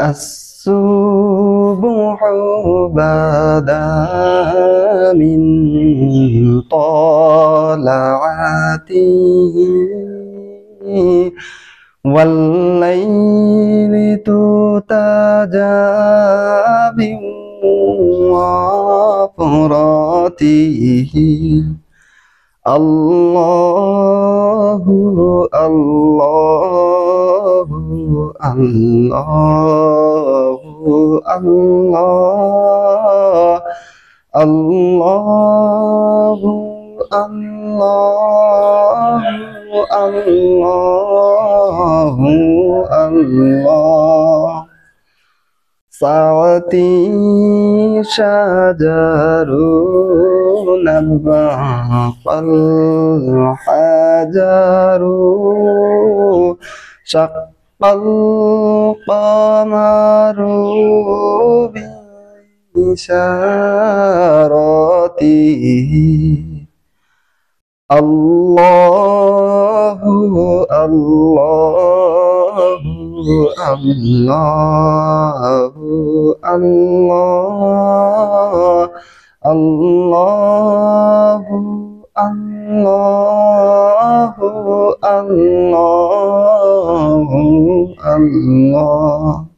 الصبح بدا من طلعته والليل تتجى من وفراته الله الله الله الله الله الله الله الله ساعتي شجر نبع الحجر شق القمر بإشارته الله الله الله الله الله الله الله الله